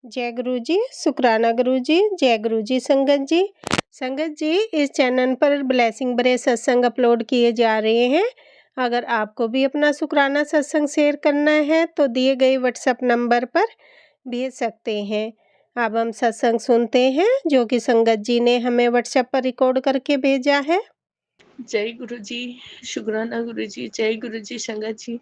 जय गुरु जी, शुक्राना गुरु जी, जय गुरु जी संगत जी। संगत जी, इस चैनल पर ब्लेसिंग भरे सत्संग अपलोड किए जा रहे हैं। अगर आपको भी अपना शुक्राना सत्संग शेयर करना है तो दिए गए व्हाट्सएप नंबर पर भेज सकते हैं। अब हम सत्संग सुनते हैं जो कि संगत जी ने हमें व्हाट्सएप पर रिकॉर्ड करके भेजा है। जय गुरु जी, शुक्राना गुरु जी, जय गुरु जी संगत जी,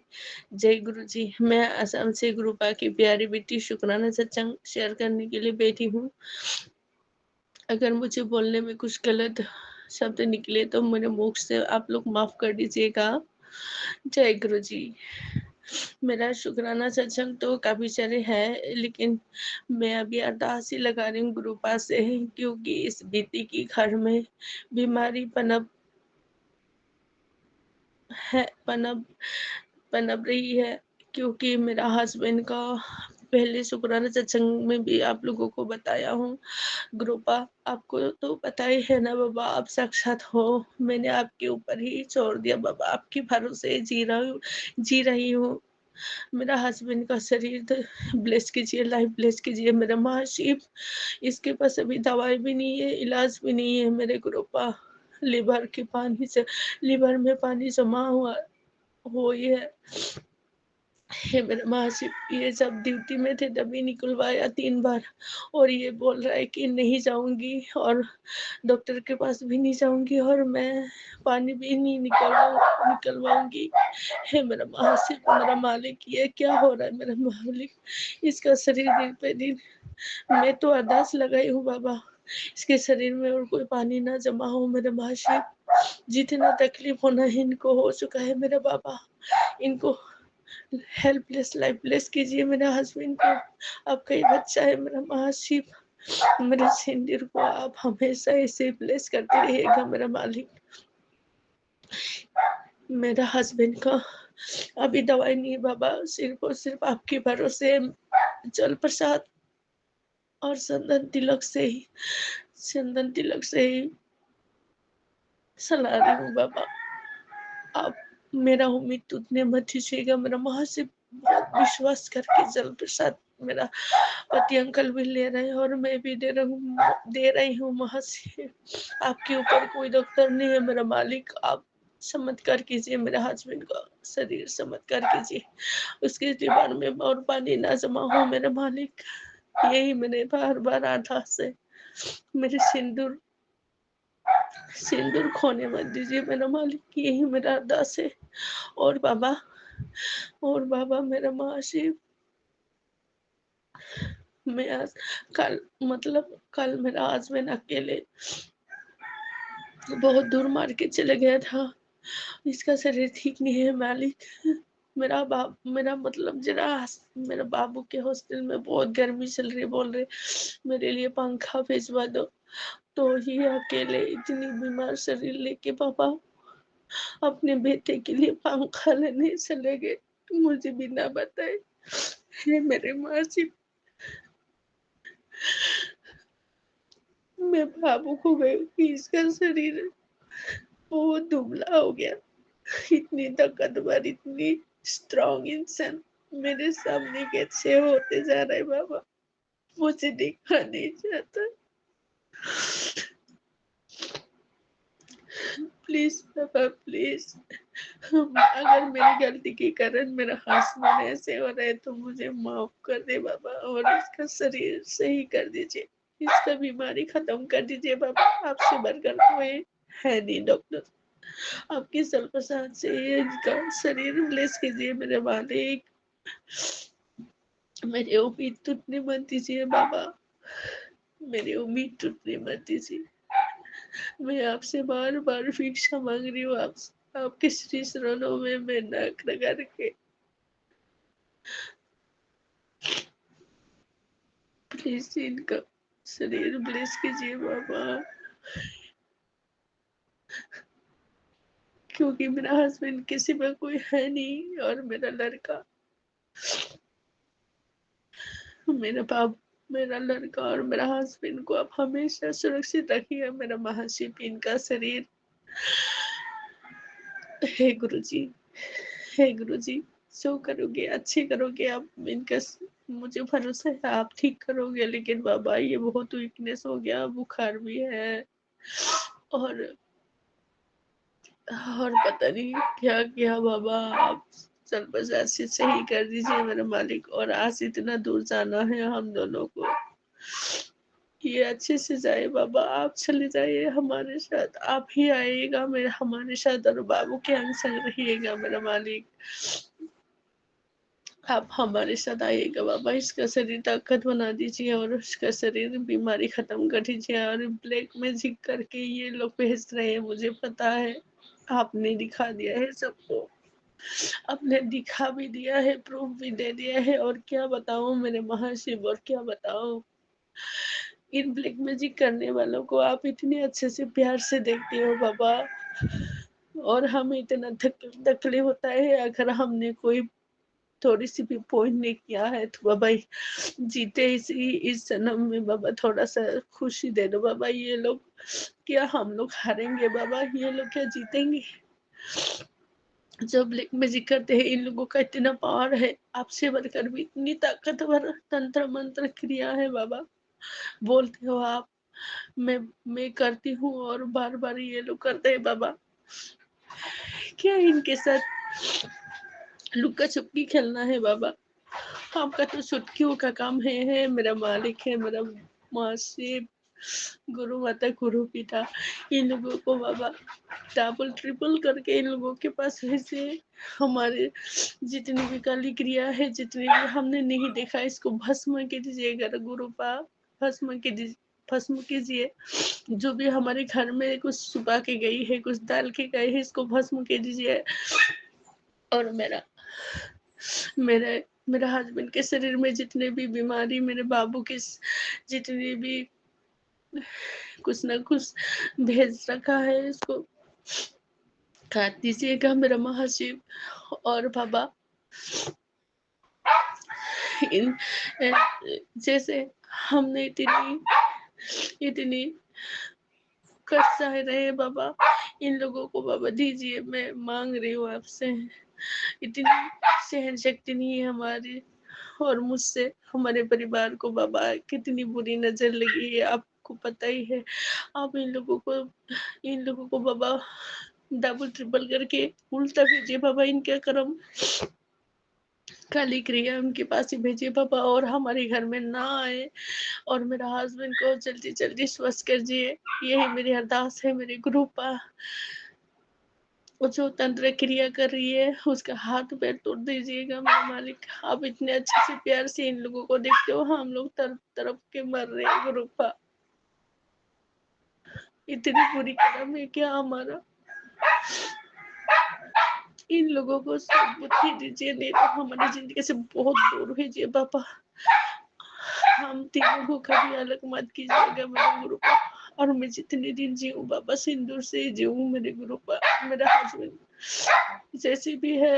जय गुरु जी। मैं असम से गुरुपा की प्यारी बेटी शुक्राना सत्संग शेयर करने के लिए बैठी हूँ। अगर मुझे बोलने में कुछ गलत शब्द निकले तो मेरे मुख से आप लोग माफ कर दीजिएगा। जय गुरु जी। मेरा शुक्राना सत्संग तो काफी सारे है, लेकिन मैं अभी अरदास ही लगा रही हूँ गुरुपा से, क्योंकि इस बीती की घर में बीमारी पनप पनप रही है। क्योंकि मेरा हस्बैंड का पहले शुक्राना सत्संग में भी आप लोगों को बताया हूँ। गुरुपा, आपको तो पता ही है ना बाबा, आप साक्षात हो। मैंने आपके ऊपर ही छोड़ दिया बाबा, आपके भरोसे जी रही हूँ। मेरा हस्बैंड का शरीर ब्लेस कीजिए, लाइफ ब्लेस कीजिए। मेरा महाशिव, इसके पास अभी दवाई भी नहीं है, इलाज भी नहीं है। मेरे गुरुपा, लिवर में पानी जमा हुआ वो ये है मेरे महाशिव। ये जब ड्यूटी में थे तभी निकलवाया 3 बार, और ये बोल रहा है कि नहीं जाऊंगी और डॉक्टर के पास भी नहीं जाऊंगी और मैं पानी भी नहीं निकलवाऊंगी। हे मेरा महाशिव, मेरा मालिक, ये क्या हो रहा है मेरा मालिक। इसका शरीर दिन पे दिन, मैं तो अरदास लगाई हूँ बाबा, इसके शरीर में और कोई पानी ना जमा हो मेरे महाशिव। जितना तकलीफ होना है इनको हो चुका है मेरा बाबा, इनको हेल्पलेस लाइफलेस कीजिए मेरे हस्बैंड को। आपका ही बच्चा है मेरा महाशिव। मेरे सिंदूर को आप हमेशा ऐसे ब्लेस करते रहिएगा मेरा मालिक। मेरा हस्बैंड का अभी दवाई नहीं है बाबा, सिर्फ और सिर्फ आपके भरोसे जल प्रसाद और चंदन तिलक से ही सला रही हूँ बाबा। आप मेरा उम्मीद टूटने मत दीजिएगा मेरा महाशिव। बहुत विश्वास करके जल प्रसाद मेरा पति अंकल भी ले रहे हैं और मैं भी दे रही हूँ महाशिव। आपके ऊपर कोई डॉक्टर नहीं है मेरा मालिक, आप चमत्कार कीजिए मेरे हस्बैंड का शरीर चमत्कार कीजिए, उसके लिवर में और पानी ना जमा हो मेरे मालिक। यही मैंने बार बार अरदास है। मेरे सिंदूर खोने मत दीजिए मेरा मालिक, यही मेरा अरदास है। और बाबा मेरा महाशिव, मैं आज कल मेरा हस्बैंड अकेले बहुत दूर मार के चले गया था। इसका शरीर ठीक नहीं है मालिक। मेरा बाबू के हॉस्टल में बहुत गर्मी चल रही, बोल रहे मेरे लिए पंखा भिजवा दो। तो ये अकेले इतनी बीमार शरीर लेके पापा अपने बेटे के लिए पंखा लेने चले गए, मुझे बिना बताए। हे मेरे मासी, मैं बाबू को गई कि इसका शरीर बहुत दुबला हो गया। इतनी ताकतवर, इतनी स्ट्रॉन्ग इंसान मेरे सामने कैसे होते जा रहे बाबा, मुझे देखना नहीं चाहता। प्लीज पापा प्लीज, अगर मेरी गलती के कारण मेरा हस्बैंड ऐसे हो रहे तो मुझे माफ कर दे बाबा, और इसका शरीर सही कर दीजिए, इसका बीमारी खत्म कर दीजिए बाबा। आपसे बढ़कर कोई है नहीं डॉक्टर, आपकी जल प्रसाद से इनका शरीर ब्लेस कीजिए मेरे मालिक। मेरी उम्मीद टूटने मत दीजिए बाबा, मेरी उम्मीद टूटने मत दीजिए। मैं आपसे बार बार भिक्षा मांग रही हूँ, आपके श्री चरणों में मैं नाक लगा के। प्लीज इनका शरीर ब्लेस कीजिए बाबा, क्योंकि मेरा हस्बैंड किसी में कोई है नहीं, और मेरा लड़का और मेरा हस्बैंड को आप हमेशा सुरक्षित रखिए मेरा महाशिव। इनका शरीर, हे गुरु जी, हे गुरु जी, जो करोगे अच्छे करोगे आप, इनका मुझे भरोसा है आप ठीक करोगे। लेकिन बाबा ये बहुत वीकनेस हो गया, बुखार भी है और पता नहीं क्या किया बाबा। आप चल बस ऐसे सही कर दीजिए मेरे मालिक, और आज इतना दूर जाना है हम दोनों को, ये अच्छे से जाए बाबा। आप चले जाइए हमारे साथ, आप ही आइएगा मेरे हमारे साथ, और बाबू के अंग संग रहिएगा मेरा मालिक। आप हमारे साथ आइएगा बाबा, इसका शरीर ताकत बना दीजिए और उसका शरीर बीमारी खत्म कर दीजिए। और ब्लैक मैजिक करके ये लोग भेज रहे हैं, मुझे पता है, आपने दिखा दिया है सबको, आपने दिखा भी दिया है, प्रूफ भी दे दिया है। और क्या बताऊं मेरे महाशिव, और क्या बताऊं। इन ब्लैक मैजिक करने वालों को आप इतने अच्छे से प्यार से देखते हो बाबा, और हमें इतना तकलीफ होता है अगर हमने कोई थोड़ी सी भी पॉइंट नहीं किया है तो बाबा जीते इसी इस जन्म में बाबा थोड़ा सा खुशी दे दो बाबा। ये लोग क्या हम लोग हारेंगे बाबा, ये लोग क्या जीतेंगे। जो ब्लैक मैजिक करते हैं इन लोगों का इतना पावर है, आपसे बढ़कर भी इतनी ताकतवर तंत्र मंत्र क्रिया है बाबा। बोलते हो आप, मैं करती हूँ और बार बार ये लोग करते हैं बाबा। क्या इनके साथ लुक्का छुपकी खेलना है बाबा। आपका तो चुटकियों का काम है मेरा मालिक है मेरा मासिब गुरु माता गुरु पिता। इन लोगों को बाबा डबल ट्रिपल करके इन लोगों के पास ऐसे हमारे जितनी भी काली क्रिया है, जितनी भी हमने नहीं देखा, इसको भस्म कीजिएगा गुरुपा, भस्म कीजिए, भस्म कीजिए। जो भी हमारे घर में कुछ छुपा के गई है, कुछ डाल के गए है, इसको भस्म कीजिए। और मेरे मेरे हस्बैंड के शरीर में जितने भी बीमारी, मेरे बाबू के जितने भी कुछ ना कुछ भेज रखा है, इसको काट दीजिएगा मेरा महाशिव। और बाबा इन जैसे हमने इतनी इतनी कष्ट सह रहे हैं बाबा, इन लोगों को बाबा दीजिए। मैं मांग रही हूँ आपसे, इतनी सहन शक्ति नहीं है हमारी, और मुझसे हमारे परिवार को बाबा कितनी बुरी नजर लगी है आपको पता ही है। आप इन लोगों को बाबा डबल ट्रिपल करके उल्टा भेजिए बाबा, इनके कर्म काली क्रिया उनके पास ही भेजिए बाबा, और हमारे घर में ना आए, और मेरा हस्बैंड को जल्दी जल्दी स्वस्थ कीजिए। यही मेरी अरदास है मेरे गुरु पा। वो जो तंत्र क्रिया कर रही है उसका हाथ पैर तोड़ दीजिएगा मेरा मालिक। आप इतने अच्छे से प्यार से इन लोगों को देखते हो, हम लोग तरफ तरफ के मर रहे हैं गुरुपा। इतनी बुरी कर्म है क्या हमारा। इन लोगों को बुद्धि दीजिए, नहीं तो हमारी जिंदगी से बहुत दूर भेजिए बाबा। हम तीनों को कभी अलग मत कीजिएगा मेरे गुरु पा। और मैं जितने दिन जीऊँ बाबा सिंदूर से जीऊँ मेरे गुरु पा। मेरा हस्बैंड जैसे भी है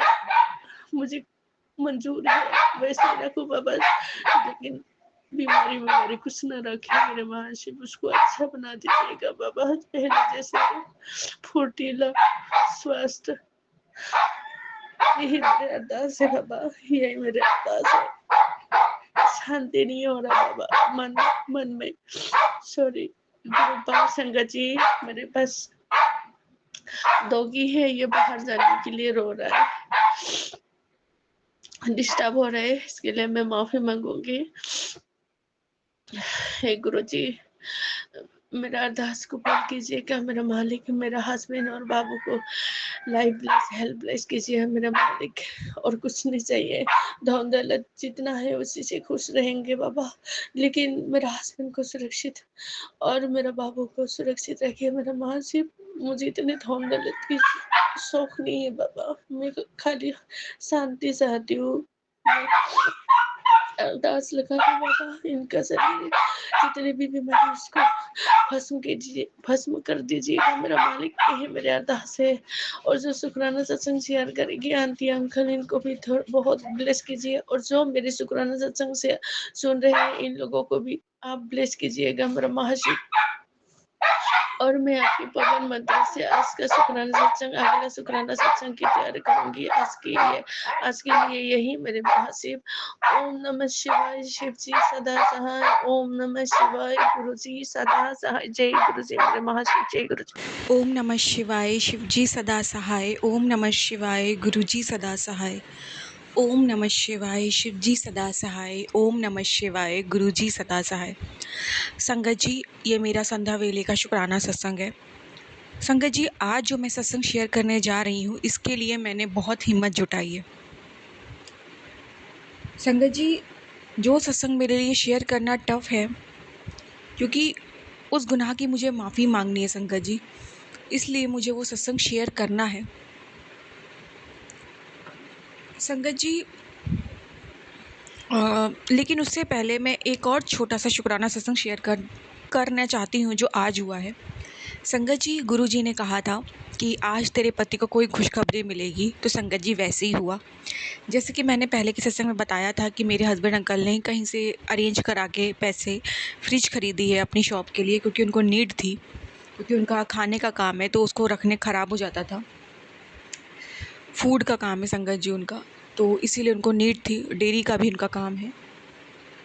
मुझे मंजूर है वैसे रखो बाबा, लेकिन बीमारी वगैरह कुछ न रखे मेरे महाशिव। उसको अच्छा बना दीजिएगा बाबा, पहले जैसे फुर्तीला स्वस्थ। यही मेरे अरदास है बाबा, यही मेरे अरदास है। शांति नहीं हो रहा बाबा मन में। सॉरी गुरुपा संगत जी, मेरे पास डॉगी है, ये बाहर जाने के लिए रो रहा है, डिस्टर्ब हो रहा है, इसके लिए मैं माफी मांगूंगी। हे गुरु जी, मेरा अरदास को पूर्ण कीजिएगा मेरा मालिक। मेरा हस्बैंड और बाबू को लाइफ ब्लेस हेल्प ब्लेस कीजिए मेरा मालिक, और कुछ नहीं चाहिए। धन दौलत जितना है उसी से खुश रहेंगे बाबा, लेकिन मेरा हस्बैंड को सुरक्षित और मेरा बाबू को सुरक्षित रखिए मेरा महाशिव। मुझे इतने धन दौलत की शौक नहीं है बाबा, मैं खाली शांति चाहती हूँ। अरदास लगा के बाबा इनका शरीर जितने भी बीमारी उसको भस्म कर दीजिएगा मेरा मालिक। यही मेरे अरदास है। और जो शुक्राना सत्संग शेयर करेगी आंटी अंकल, इनको भी बहुत ब्लेस कीजिए, और जो मेरे शुक्राना सत्संग से सुन रहे हैं इन लोगों को भी आप ब्लेस कीजिएगा मेरा महाशिव। और मैं आपके पवन मंत्र से आज का शुक्राना सत्संग, अगला शुक्राना सत्संग की तैयारी करूँगी। आज के लिए यही मेरे महाशिव। ओम नमः शिवाय, शिव जी सदा सहाय। ओम नमः शिवाय, गुरु जी सदा सहाय। जय गुरु जी मेरे महाशिव, जय गुरु जी। ओम नमः शिवाय, शिवजी सदा सहाय। ओम नमः शिवाय, गुरुजी सदा सहाय। ओम नमः शिवाय, शिवजी सदा सहाय। ओम नमः शिवाय, गुरुजी सदा सहाय। संगत जी, ये मेरा संध्या वेले का शुक्राना सत्संग है। संगत जी, आज जो मैं सत्संग शेयर करने जा रही हूँ, इसके लिए मैंने बहुत हिम्मत जुटाई है। संगत जी, जो सत्संग मेरे लिए शेयर करना टफ है, क्योंकि उस गुनाह की मुझे माफ़ी मांगनी है संगत जी, इसलिए मुझे वो सत्संग शेयर करना है। संगत जी, लेकिन उससे पहले मैं एक और छोटा सा शुक्राना सत्संग शेयर करना चाहती हूँ, जो आज हुआ है। संगत जी, गुरु जी ने कहा था कि आज तेरे पति को कोई खुशखबरी मिलेगी, तो संगत जी वैसे ही हुआ। जैसे कि मैंने पहले के सत्संग में बताया था कि मेरे हस्बैंड अंकल ने कहीं से अरेंज करा के पैसे फ्रिज खरीदी है अपनी शॉप के लिए, क्योंकि उनको नीड थी, क्योंकि उनका खाने का काम है, तो उसको रखने ख़राब हो जाता था। फूड का काम है संगत जी उनका, तो इसीलिए उनको नीड थी। डेयरी का भी उनका काम है।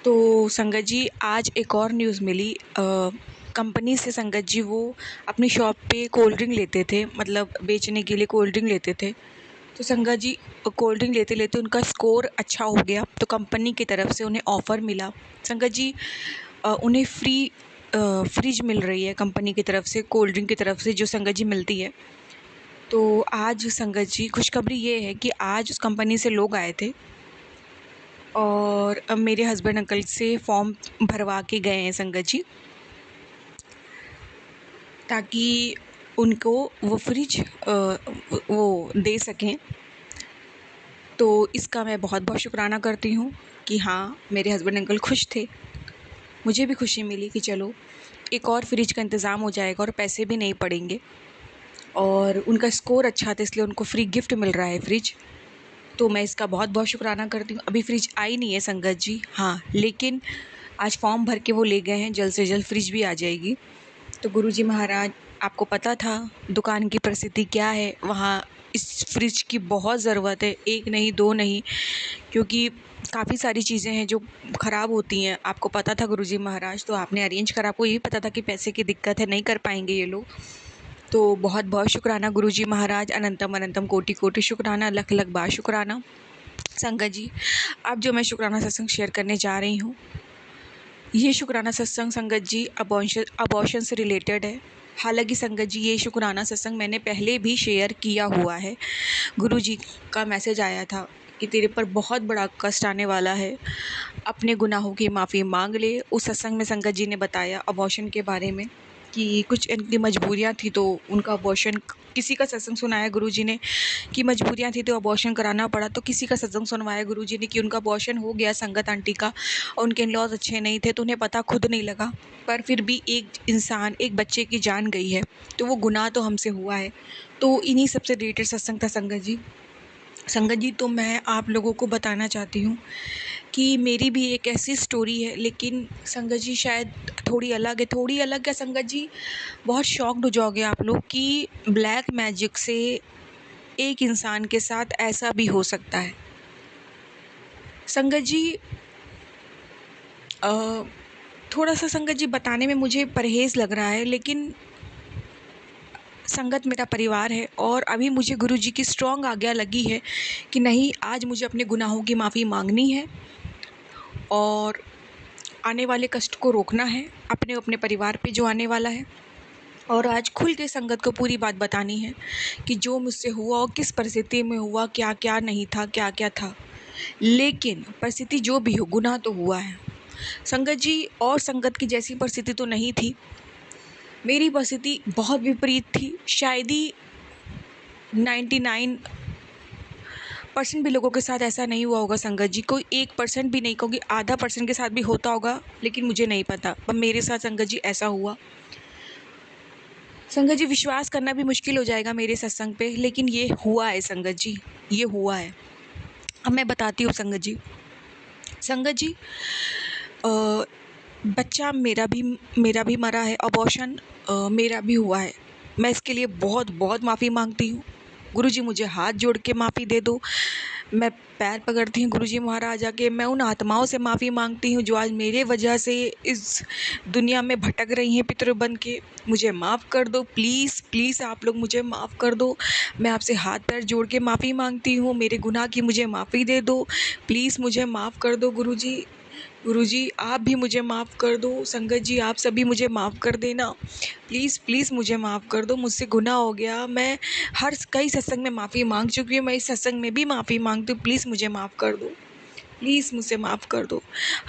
तो संगत जी, आज एक और न्यूज़ मिली कंपनी से। संगत जी, वो अपनी शॉप पे कोल्ड ड्रिंक लेते थे, मतलब बेचने के लिए कोल्ड ड्रिंक लेते थे। तो संगत जी, कोल्ड ड्रिंक लेते लेते उनका स्कोर अच्छा हो गया, तो कंपनी की तरफ से उन्हें ऑफ़र मिला। संगत जी, उन्हें फ्री फ्रिज मिल रही है कंपनी की तरफ से, कोल्ड ड्रिंक की तरफ से, जो संगत जी मिलती है। तो आज संगत जी, खुशखबरी ये है कि आज उस कंपनी से लोग आए थे और अब मेरे हस्बैंड अंकल से फॉर्म भरवा के गए हैं संगत जी, ताकि उनको वो फ्रिज वो दे सकें। तो इसका मैं बहुत बहुत शुक्राना करती हूँ कि हाँ, मेरे हस्बैंड अंकल खुश थे। मुझे भी खुशी मिली कि चलो एक और फ्रिज का इंतज़ाम हो जाएगा और पैसे भी नहीं पड़ेंगे, और उनका स्कोर अच्छा था, इसलिए उनको फ्री गिफ्ट मिल रहा है फ्रिज। तो मैं इसका बहुत बहुत शुक्राना करती हूँ। अभी फ्रिज आई नहीं है संगत जी, हाँ, लेकिन आज फॉर्म भर के वो ले गए हैं, जल्द से जल्द फ्रिज भी आ जाएगी। तो गुरुजी महाराज, आपको पता था दुकान की परिस्थिति क्या है, वहाँ इस फ्रिज की बहुत ज़रूरत है, एक नहीं दो नहीं, क्योंकि काफ़ी सारी चीज़ें हैं जो ख़राब होती हैं। आपको पता था गुरुजी महाराज, तो आपने अरेंज करा। आपको ये पता था कि पैसे की दिक्कत है, नहीं कर पाएंगे ये लोग। तो बहुत बहुत शुक्राना गुरुजी महाराज, अनंतम अनंतम कोटि कोटि शुक्राना, लख लख बार शुक्राना। संगत जी, अब जो मैं शुक्राना सत्संग शेयर करने जा रही हूँ, ये शुक्राना सत्संग संगत जी अबॉर्शन से रिलेटेड है। हालांकि संगत जी, ये शुक्राना सत्संग मैंने पहले भी शेयर किया हुआ है। गुरुजी का मैसेज आया था कि तेरे पर बहुत बड़ा कष्ट आने वाला है, अपने गुनाहों की माफ़ी मांग ले। उस सत्संग में संगत जी ने बताया अबॉर्शन के बारे में कि कुछ इनकी मजबूरियां थी, तो उनका अबॉर्शन, किसी का सत्संग सुनाया गुरुजी ने कि मजबूरियां थी तो अबॉर्शन कराना पड़ा, तो किसी का सत्संग सुनवाया गुरुजी ने कि उनका अबॉर्शन हो गया संगत आंटी का, और उनके इन-लॉज अच्छे नहीं थे, तो उन्हें पता खुद नहीं लगा, पर फिर भी एक इंसान, एक बच्चे की जान गई है, तो वो गुनाह तो हमसे हुआ है। तो इन्हीं सबसे रिलेटेड सत्संग था संगत जी। संगत जी, तो मैं आप लोगों को बताना चाहती हूँ कि मेरी भी एक ऐसी स्टोरी है, लेकिन संगत जी शायद थोड़ी अलग है। थोड़ी अलग क्या संगत जी, बहुत शॉक्ड हो जाओगे आप लोग कि ब्लैक मैजिक से एक इंसान के साथ ऐसा भी हो सकता है। संगत जी, थोड़ा सा संगत जी बताने में मुझे परहेज़ लग रहा है, लेकिन संगत मेरा परिवार है, और अभी मुझे गुरुजी की स्ट्रॉन्ग आज्ञा लगी है कि नहीं, आज मुझे अपने गुनाहों की माफ़ी मांगनी है और आने वाले कष्ट को रोकना है, अपने परिवार पे जो आने वाला है, और आज खुल के संगत को पूरी बात बतानी है कि जो मुझसे हुआ और किस परिस्थिति में हुआ, क्या क्या नहीं था, क्या क्या था। लेकिन परिस्थिति जो भी हो, गुनाह तो हुआ है संगत जी, और संगत की जैसी परिस्थिति तो नहीं थी। मेरी परिस्थिति बहुत विपरीत थी। शायद ही 99% भी लोगों के साथ ऐसा नहीं हुआ होगा संगत जी, कोई 1% भी नहीं, कहूँगी आधा % के साथ भी होता होगा, लेकिन मुझे नहीं पता, पर मेरे साथ संगत जी ऐसा हुआ। संगत जी, विश्वास करना भी मुश्किल हो जाएगा मेरे सत्संग पे, लेकिन ये हुआ है संगत जी, ये हुआ है। अब मैं बताती हूँ संगत जी। संगत जी, बच्चा मेरा भी मरा है, अबॉर्शन मेरा भी हुआ है। मैं इसके लिए बहुत बहुत माफ़ी मांगती हूँ। गुरुजी मुझे हाथ जोड़ के माफ़ी दे दो। मैं पैर पकड़ती हूँ गुरुजी महाराज आके। मैं उन आत्माओं से माफ़ी मांगती हूँ जो आज मेरे वजह से इस दुनिया में भटक रही हैं पितृ बन के। मुझे माफ़ कर दो प्लीज़ प्लीज़, आप लोग मुझे माफ़ कर दो। मैं आपसे हाथ पैर जोड़ के माफ़ी मांगती हूँ, मेरे गुनाह की मुझे माफ़ी दे दो। प्लीज़ मुझे माफ़ कर दो गुरुजी। गुरुजी आप भी मुझे माफ़ कर दो। संगत जी आप सभी मुझे माफ़ कर देना। प्लीज़ प्लीज़ मुझे माफ़ कर दो, मुझसे गुनाह हो गया। मैं कई सत्संग में माफ़ी मांग चुकी हूँ, मैं इस सत्संग में भी माफ़ी मांगती हूँ। प्लीज़ मुझे माफ़ कर दो, प्लीज़ मुझसे माफ़ कर दो।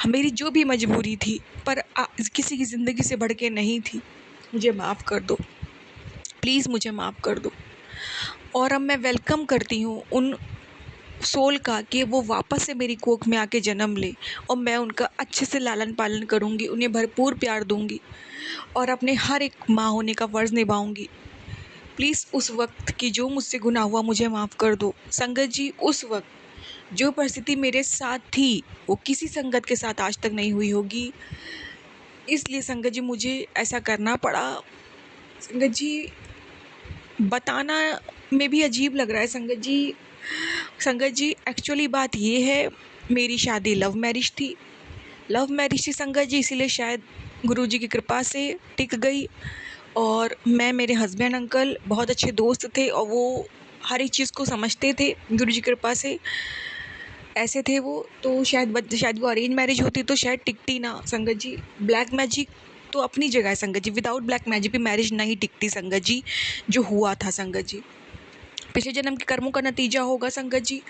मेरी जो भी मजबूरी थी पर किसी की ज़िंदगी से बढ़ के नहीं थी, मुझे माफ़ कर दो, प्लीज़ मुझे माफ़ कर दो। और अब मैं वेलकम करती हूँ उन सोल का कि वो वापस से मेरी कोख में आके जन्म ले, और मैं उनका अच्छे से लालन पालन करूँगी, उन्हें भरपूर प्यार दूँगी और अपने हर एक माँ होने का फ़र्ज़ निभाऊँगी। प्लीज़ उस वक्त की जो मुझसे गुनाह हुआ मुझे माफ़ कर दो। संगत जी उस वक्त जो परिस्थिति मेरे साथ थी वो किसी संगत के साथ आज तक नहीं हुई होगी, इसलिए संगत जी मुझे ऐसा करना पड़ा। संगत जी बताना में भी अजीब लग रहा है संगत जी। संगत जी एक्चुअली बात ये है, मेरी शादी लव मैरिज थी। लव मैरिज थी संगत जी, इसीलिए शायद गुरुजी की कृपा से टिक गई। और मैं, मेरे हस्बैंड अंकल बहुत अच्छे दोस्त थे और वो हर एक चीज़ को समझते थे, गुरुजी की कृपा से ऐसे थे वो। तो शायद वो अरेंज मैरिज होती तो शायद टिकती ना संगत जी। ब्लैक मैजिक तो अपनी जगह है संगत जी, विदाउट ब्लैक मैजिक भी मैरिज नहीं टिकती संगत जी, जो हुआ था संगत जी पिछले जन्म के कर्मों का नतीजा होगा संगत जी।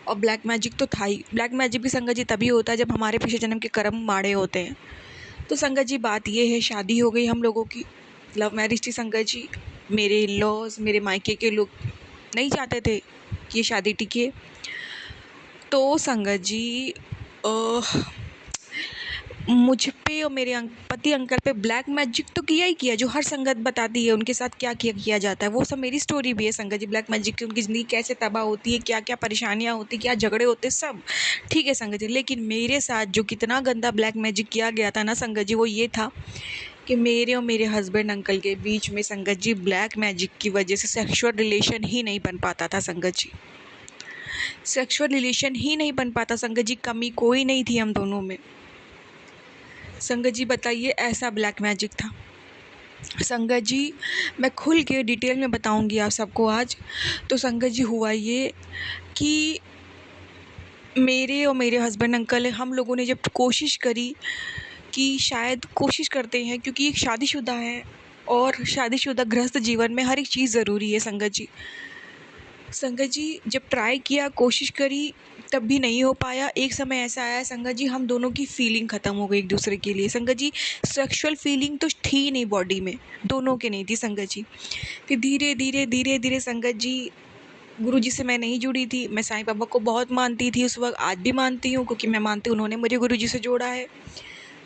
और ब्लैक मैजिक तो था ही। ब्लैक मैजिक भी संगत जी तभी होता है जब हमारे पिछले जन्म के कर्म माड़े होते हैं। तो संगत जी बात ये है, शादी हो गई हम लोगों की, लव मैरिज थी संगत जी। मेरे लॉज, मेरे मायके के लोग नहीं चाहते थे कि ये शादी टिके। तो संगत जी मुझ पे और मेरे पति अंकल पे ब्लैक मैजिक तो किया ही किया, जो हर संगत बताती है उनके साथ क्या किया जाता है, वो सब मेरी स्टोरी भी है संगत जी। ब्लैक मैजिक की उनकी ज़िंदगी कैसे तबाह होती है, क्या क्या परेशानियाँ होती, क्या झगड़े होते, सब ठीक है संगत जी। लेकिन मेरे साथ जो कितना गंदा ब्लैक मैजिक किया गया था ना संगत जी, वो ये था कि मेरे और मेरे हस्बैंड अंकल के बीच में संगत जी ब्लैक मैजिक की वजह से सेक्सुअल रिलेशन ही नहीं बन पाता था संगत जी। सेक्सुअल रिलेशन ही नहीं बन पाता संगत जी, कमी कोई नहीं थी हम दोनों में। संगत जी बताइए, ऐसा ब्लैक मैजिक था संगत जी। मैं खुल के डिटेल में बताऊंगी आप सबको आज। तो संगत जी हुआ ये कि मेरे और मेरे हस्बैंड अंकल हम लोगों ने जब कोशिश करी कि शायद कोशिश करते हैं, क्योंकि एक शादीशुदा है और शादीशुदा गृहस्थ जीवन में हर एक चीज़ ज़रूरी है संगत जी। संगत जी जब ट्राई किया, कोशिश करी, तब भी नहीं हो पाया। एक समय ऐसा आया संगत जी, हम दोनों की फीलिंग ख़त्म हो गई एक दूसरे के लिए संगत जी। सेक्सुअल फीलिंग तो थी नहीं बॉडी में, दोनों के नहीं थी संगत जी। फिर धीरे धीरे संगत जी, गुरुजी से मैं नहीं जुड़ी थी। मैं साईं बाबा को बहुत मानती थी उस वक्त, आज भी मानती हूँ, क्योंकि मैं मानती हूँ उन्होंने मुझे गुरुजी से जोड़ा है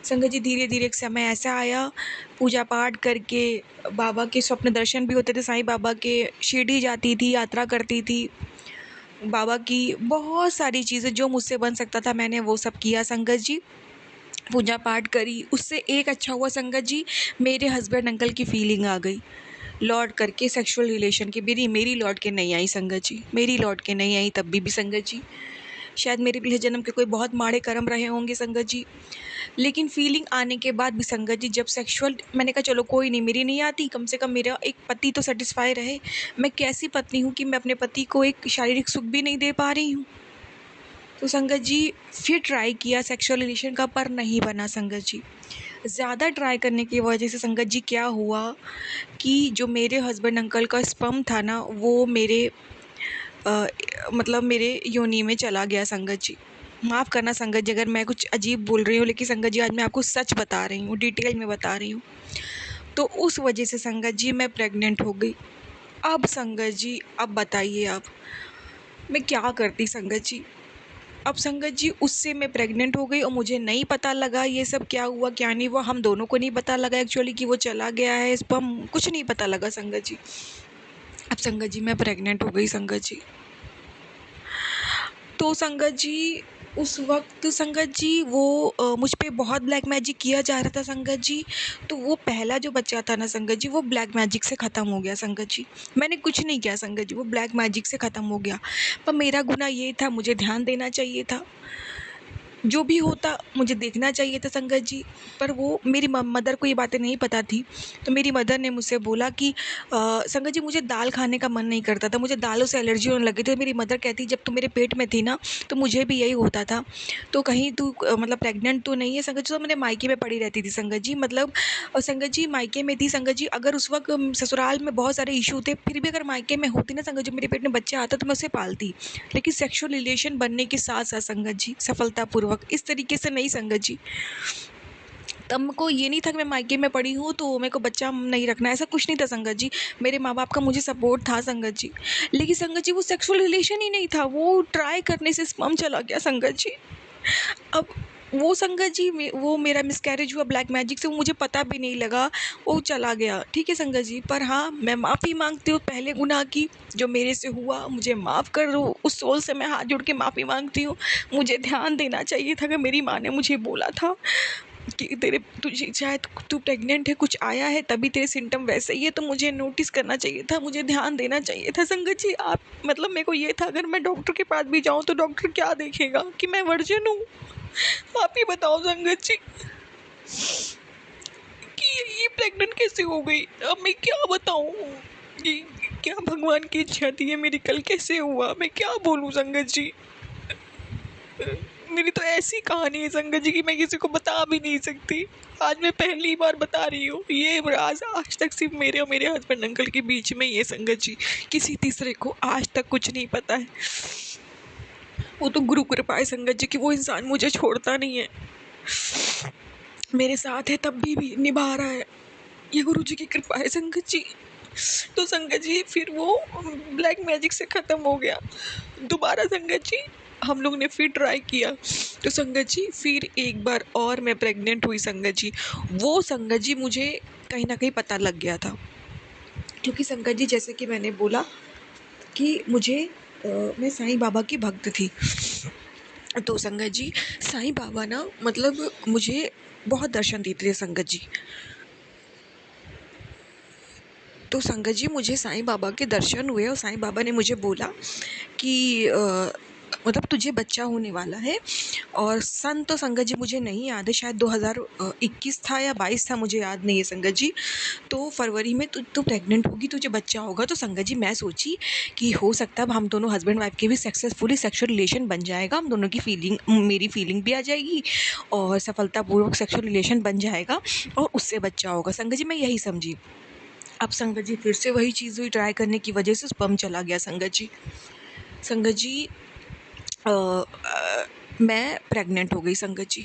संगत जी। धीरे धीरे एक समय ऐसा आया, पूजा पाठ करके बाबा के स्वप्न दर्शन भी होते थे साईं बाबा के, शिरडी जाती थी, यात्रा करती थी बाबा की, बहुत सारी चीज़ें जो मुझसे बन सकता था मैंने वो सब किया संगत जी। पूजा पाठ करी, उससे एक अच्छा हुआ संगत जी, मेरे हस्बैंड अंकल की फीलिंग आ गई लौट करके सेक्सुअल रिलेशन की। मेरी लौट के नहीं आई संगत जी, मेरी लौट के नहीं आई तब भी संगत जी। शायद मेरे पिछले जन्म के कोई बहुत माड़े कर्म रहे होंगे संगत जी। लेकिन फीलिंग आने के बाद भी संगत जी, जब सेक्सुअल, मैंने कहा चलो कोई नहीं, मेरी नहीं आती, कम से कम मेरा एक पति तो सेटिस्फाई रहे। मैं कैसी पत्नी हूँ कि मैं अपने पति को एक शारीरिक सुख भी नहीं दे पा रही हूँ। तो संगत जी फिर ट्राई किया सेक्सुअल रिलेशन का, पर नहीं बना संगत जी। ज़्यादा ट्राई करने की वजह से संगत जी क्या हुआ कि जो मेरे हस्बैंड अंकल का स्पर्म था ना, वो मेरे मतलब मेरे योनि में चला गया संगत जी। माफ़ करना संगत जी अगर मैं कुछ अजीब बोल रही हूँ, लेकिन संगत जी आज मैं आपको सच बता रही हूँ, डिटेल में बता रही हूँ। तो उस वजह से संगत जी मैं प्रेग्नेंट हो गई। अब संगत जी, अब बताइए आप मैं क्या करती संगत जी। अब संगत जी उससे मैं प्रेग्नेंट हो गई और मुझे नहीं पता लगा ये सब क्या हुआ क्या नहीं हुआ, हम दोनों को नहीं पता लगा एक्चुअली कि वो चला गया है स्पर्म, कुछ नहीं पता लगा संगत जी। अब संगत जी मैं प्रेग्नेंट हो गई संगत जी। तो संगत जी उस वक्त संगत जी वो मुझ पे बहुत ब्लैक मैजिक किया जा रहा था संगत जी। तो वो पहला जो बच्चा था ना संगत जी, वो ब्लैक मैजिक से ख़त्म हो गया संगत जी। मैंने कुछ नहीं किया संगत जी, वो ब्लैक मैजिक से ख़त्म हो गया। पर मेरा गुनाह ये था, मुझे ध्यान देना चाहिए था, जो भी होता मुझे देखना चाहिए था संगत जी। पर वो मेरी मदर को ये बातें नहीं पता थी। तो मेरी मदर ने मुझसे बोला कि संगत जी मुझे दाल खाने का मन नहीं करता था, मुझे दालों से एलर्जी होने लगी थी। तो मेरी मदर कहती जब तू मेरे पेट में थी ना तो मुझे भी यही होता था, तो कहीं तू मतलब प्रेग्नेंट तो नहीं है संगत जी। तो मैंने मायके में पड़ी रहती थी संगत जी, मतलब संगत जी मायके में थी संगत जी। अगर उस वक्त ससुराल में बहुत सारे इशू थे, फिर भी अगर मायके में होती ना संगत जी, मेरे पेट में बच्चा आता तो मैं उसे पालती। लेकिन सेक्सुअल रिलेशन बनने के साथ साथ संगत जी सफलतापूर्वक, इस तरीके से नहीं संगत जी। तब मेको ये नहीं था कि मैं मायके में पड़ी हूँ तो मेरे को बच्चा नहीं रखना है, ऐसा कुछ नहीं था संगत जी। मेरे माँ बाप का मुझे सपोर्ट था संगत जी। लेकिन संगत जी वो सेक्सुअल रिलेशन ही नहीं था, वो ट्राई करने से स्पर्म चला गया संगत जी। अब वो संगत जी वो मेरा मिसकैरेज हुआ ब्लैक मैजिक से, वो मुझे पता भी नहीं लगा, वो चला गया। ठीक है संगत जी, पर हाँ मैं माफ़ी मांगती हूँ पहले गुनाह की जो मेरे से हुआ, मुझे माफ़ कर दो। उस सोल से मैं हाथ जोड़ के माफ़ी मांगती हूँ। मुझे ध्यान देना चाहिए था कि मेरी माँ ने मुझे बोला था कि तुझे शायद तू प्रेग्नेंट है, कुछ आया है तभी तेरे सिम्टम वैसे ही है, तो मुझे नोटिस करना चाहिए था, मुझे ध्यान देना चाहिए था संगत जी। आप मतलब मेरे को ये था अगर मैं डॉक्टर के पास भी जाऊँ तो डॉक्टर क्या देखेगा कि मैं वर्जिन हूँ। आप ही बताओ संगत जी कि ये प्रेग्नेंट कैसे हो गई। अब मैं क्या बताऊँ, ये क्या भगवान की इच्छा थी, ये मेरी कल कैसे हुआ, मैं क्या बोलूँ संगत जी। मेरी तो ऐसी कहानी है संगत जी कि मैं किसी को बता भी नहीं सकती। आज मैं पहली बार बता रही हूँ ये राज, आज तक सिर्फ मेरे और मेरे हस्बैंड अंकल के बीच में ही है संगत जी, किसी तीसरे को आज तक कुछ नहीं पता है। वो तो गुरु कृपा है संगत जी कि वो इंसान मुझे छोड़ता नहीं है, मेरे साथ है तब भी निभा रहा है, ये गुरु जी की कृपा है संगत जी। तो संगत जी फिर वो ब्लैक मैजिक से ख़त्म हो गया। दोबारा संगत जी हम लोग ने फिर ट्राई किया, तो संगत जी फिर एक बार और मैं प्रेग्नेंट हुई संगत जी। वो संगत जी मुझे कहीं ना कहीं पता लग गया था, क्योंकि संगत जी जैसे कि मैंने बोला कि मैं साईं बाबा की भक्त थी। तो संगत जी साईं बाबा ना मतलब मुझे बहुत दर्शन देते थे संगत जी। तो संगत जी मुझे साईं बाबा के दर्शन हुए और साईं बाबा ने मुझे बोला कि मतलब तुझे बच्चा होने वाला है। और सन तो संगत जी मुझे नहीं याद है, शायद 2021 था या 22 था, मुझे याद नहीं है संगत जी। तो फरवरी में तू प्रेग्नेंट होगी, तुझे बच्चा होगा। तो संगत जी मैं सोची कि हो सकता है अब हम दोनों हस्बैंड वाइफ के भी सक्सेसफुली सेक्सुअल रिलेशन बन जाएगा, हम दोनों की फीलिंग, मेरी फीलिंग भी आ जाएगी और सफलतापूर्वक सेक्सुअल रिलेशन बन जाएगा और उससे बच्चा होगा। संगत जी मैं यही समझी। अब संगत जी फिर से वही चीज़ हुई, ट्राई करने की वजह से स्पर्म चला गया संगत जी। संगत जी मैं प्रेग्नेंट हो गई संगत जी।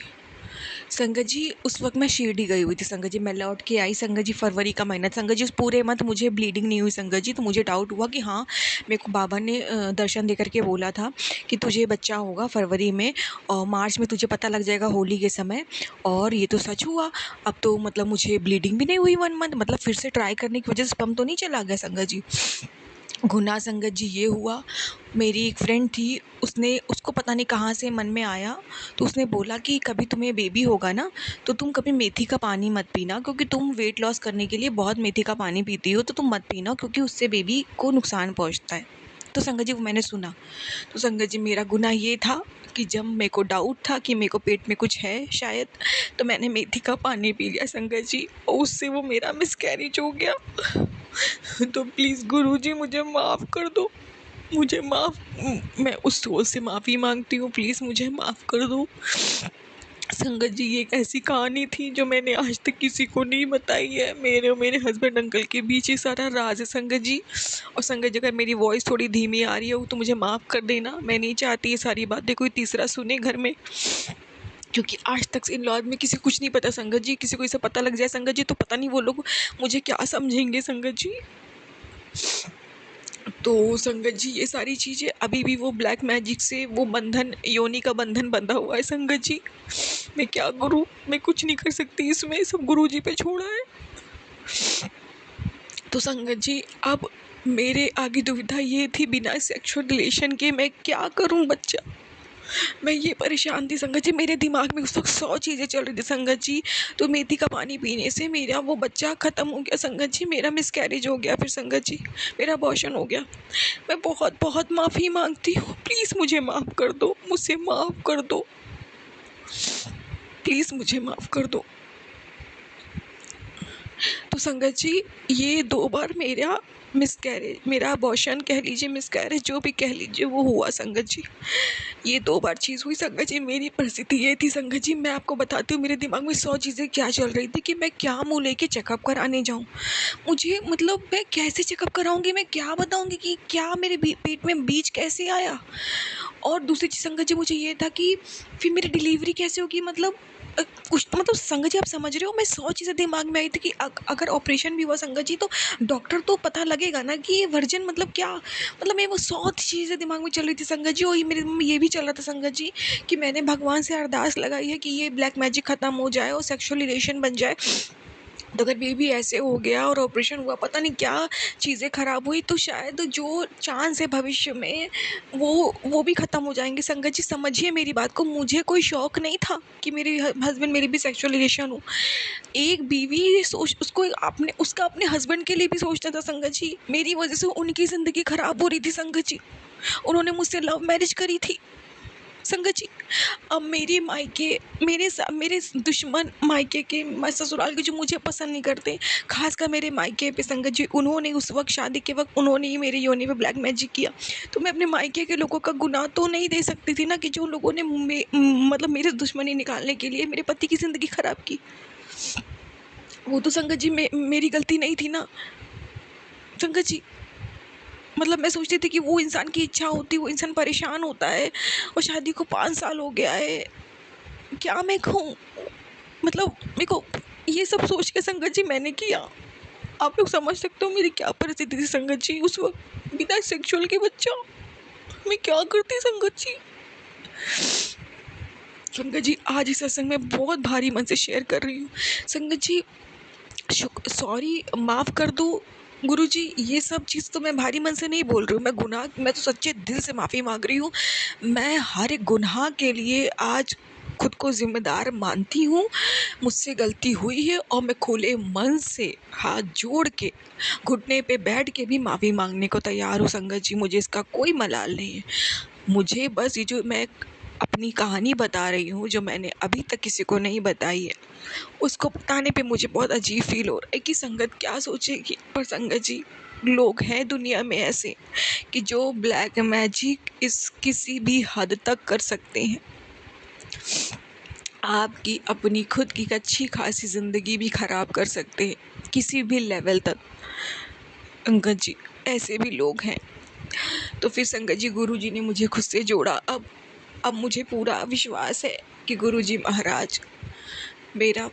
संगत जी उस वक्त मैं शिरडी गई हुई थी संगत जी, मैं लौट के आई संगत जी, फरवरी का महीना संगत जी। उस पूरे मंथ मुझे ब्लीडिंग नहीं हुई संगत जी। तो मुझे डाउट हुआ कि हाँ मेरे को बाबा ने दर्शन दे करके बोला था कि तुझे बच्चा होगा फरवरी में और मार्च में तुझे पता लग जाएगा होली के समय। और ये तो सच हुआ। अब तो मतलब मुझे ब्लीडिंग भी नहीं हुई 1 मंथ, मतलब फिर से ट्राई करने की वजह से स्पर्म तो नहीं चला गया संगत जी। गुनाह संगत जी ये हुआ, मेरी एक फ्रेंड थी, उसको पता नहीं कहाँ से मन में आया, तो उसने बोला कि कभी तुम्हें बेबी होगा ना तो तुम कभी मेथी का पानी मत पीना, क्योंकि तुम वेट लॉस करने के लिए बहुत मेथी का पानी पीती हो, तो तुम मत पीना क्योंकि उससे बेबी को नुकसान पहुँचता है। तो संगत जी वो मैंने सुना। तो संगत जी मेरा गुनाह ये था कि जब मेरे को डाउट था कि मेरे को पेट में कुछ है शायद, तो मैंने मेथी का पानी पी लिया संगत जी और उससे वो मेरा मिसकैरेज हो गया। तो प्लीज़ गुरुजी मुझे माफ़ कर दो, मुझे मैं उस सोल से माफ़ी मांगती हूँ, प्लीज़ मुझे माफ़ कर दो। संगत जी ये एक ऐसी कहानी थी जो मैंने आज तक किसी को नहीं बताई है, मेरे और मेरे हस्बैंड अंकल के बीच ही सारा राज है संगत जी। और संगत जी अगर मेरी वॉइस थोड़ी धीमी आ रही हो तो मुझे माफ़ कर देना, मैं नहीं चाहती ये सारी बातें कोई तीसरा सुने घर में, क्योंकि आज तक इन लॉज में किसी कुछ नहीं पता संगत जी। किसी को इसे पता लग जाए संगत जी तो पता नहीं वो लोग मुझे क्या समझेंगे संगत जी। तो संगत जी ये सारी चीज़ें अभी भी वो ब्लैक मैजिक से वो बंधन, योनि का बंधन बंधा हुआ है संगत जी। मैं क्या करूँ, मैं कुछ नहीं कर सकती इसमें, सब गुरु जी पे छोड़ा है। तो संगत जी अब मेरे आगे दुविधा ये थी बिना सेक्सुअल रिलेशन के मैं क्या करूँ बच्चा, मैं ये परेशान थी संगत जी, मेरे दिमाग में उस वक़्त 100 चीज़ें चल रही थी संगत जी। तो मेथी का पानी पीने से मेरा वो बच्चा ख़त्म हो गया संगत जी, मेरा मिसकैरेज हो गया, फिर संगत जी मेरा अबॉर्शन हो गया। मैं बहुत बहुत माफ़ी माँगती हूँ, प्लीज़ मुझे माफ़ कर दो, मुझसे माफ़ कर दो, प्लीज़ मुझे माफ़ कर दो। तो संगत जी ये 2 बार मेरा अबॉर्शन कह लीजिए, मिसकैरेज जो भी कह लीजिए, वो हुआ संगत जी। ये 2 बार चीज़ हुई संगत जी। मेरी परिस्थिति ये थी संगत जी, मैं आपको बताती हूँ मेरे दिमाग में 100 चीज़ें क्या चल रही थी कि मैं क्या मुँह लेके चेकअप कराने जाऊँ। मुझे मतलब मैं कैसे चेकअप कराऊँगी, मैं क्या बताऊँगी कि क्या मेरे पेट में बीज कैसे आया? और दूसरी चीज़ संगत जी मुझे ये था कि फिर मेरी डिलीवरी कैसे होगी, मतलब कुछ तो मतलब संगत जी आप समझ रहे हो, मैं 100 चीज़ें दिमाग में आई थी कि अगर ऑपरेशन भी हुआ संगत जी, तो डॉक्टर तो पता लगेगा ना कि ये वर्जिन मतलब क्या, मतलब मैं वो 100 चीज़ें दिमाग में चल रही थी संगत जी। और ये मेरे में ये भी चल रहा था संगत जी कि मैंने भगवान से अरदास लगाई है कि ये ब्लैक मैजिक ख़त्म हो जाए और सेक्सुअल रिलेशन बन जाए। तो अगर बेबी ऐसे हो गया और ऑपरेशन हुआ, पता नहीं क्या चीज़ें ख़राब हुई, तो शायद जो चांस है भविष्य में वो भी ख़त्म हो जाएँगे संगत जी। समझिए मेरी बात को, मुझे कोई शौक नहीं था कि मेरे हस्बैंड मेरी भी सेक्सुअल रिलेशन हो। एक बीवी सोच उसको अपने उसका अपने हस्बैंड के लिए भी सोचना था संगत जी। मेरी वज़ह से उनकी ज़िंदगी ख़राब हो रही थी संगत जी। उन्होंने मुझसे लव मैरिज करी थी संगत जी। अब मेरे मायके मेरे दुश्मन मायके के ससुराल के जो मुझे पसंद नहीं करते, खासकर मेरे मायके पे संगत जी, उन्होंने उस वक्त शादी के वक्त उन्होंने ही मेरी योनि पे ब्लैक मैजिक किया। तो मैं अपने मायके के लोगों का गुनाह तो नहीं दे सकती थी ना कि जो लोगों ने मतलब मेरे दुश्मनी निकालने के लिए मेरे पति की ज़िंदगी ख़राब की। वो तो संगत जी मेरी गलती नहीं थी ना संगत जी। मतलब मैं सोचती थी कि वो इंसान की इच्छा होती, वो इंसान परेशान होता है और शादी को 5 साल हो गया है, क्या मैं कहूँ? मतलब मेरे को ये सब सोच के संगत जी मैंने किया। आप लोग समझ सकते हो मेरी क्या परिस्थिति थी संगत जी उस वक़्त, बिना सेक्सुअल के बच्चा, मैं क्या करती संगत जी। संगत जी आज इस सत्संग में बहुत भारी मन से शेयर कर रही हूँ। संगत जी सॉरी, माफ़ कर दो गुरुजी, ये सब चीज़ तो मैं भारी मन से नहीं बोल रही हूँ, मैं तो सच्चे दिल से माफ़ी माँग रही हूँ। मैं हर एक गुनाह के लिए आज खुद को ज़िम्मेदार मानती हूँ। मुझसे गलती हुई है और मैं खुले मन से हाथ जोड़ के, घुटने पे बैठ के भी माफ़ी माँगने को तैयार हूँ संगत जी, मुझे इसका कोई मलाल नहीं है। मुझे बस ये जो मैं अपनी कहानी बता रही हूँ, जो मैंने अभी तक किसी को नहीं बताई है, उसको बताने पे मुझे बहुत अजीब फ़ील हो रहा है कि संगत क्या सोचेगी। पर संगत जी, लोग हैं दुनिया में ऐसे कि जो ब्लैक मैजिक इस किसी भी हद तक कर सकते हैं। आपकी अपनी खुद की अच्छी खासी ज़िंदगी भी ख़राब कर सकते हैं किसी भी लेवल तक। संगत जी ऐसे भी लोग हैं। तो फिर संगत जी गुरुजी ने मुझे खुद से जोड़ा। अब मुझे पूरा विश्वास है कि गुरुजी महाराज मेरा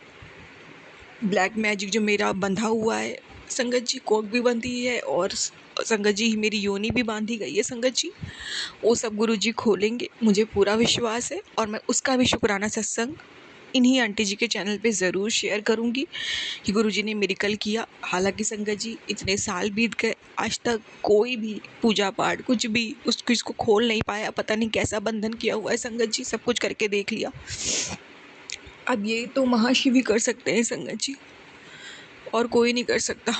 ब्लैक मैजिक जो मेरा बंधा हुआ है, संगत जी कोक भी बंधी है और संगत जी मेरी योनि भी बांधी गई है संगत जी, वो सब गुरुजी खोलेंगे, मुझे पूरा विश्वास है। और मैं उसका भी शुक्राना सत्संग इन्हीं आंटी जी के चैनल पे ज़रूर शेयर करूँगी कि गुरुजी ने मिरेकल किया। हालांकि संगत जी इतने साल बीत गए, आज तक कोई भी पूजा पाठ कुछ भी उसको इसको खोल नहीं पाया। पता नहीं कैसा बंधन किया हुआ है संगत जी, सब कुछ करके देख लिया। अब ये तो महाशिव ही कर सकते हैं संगत जी, और कोई नहीं कर सकता।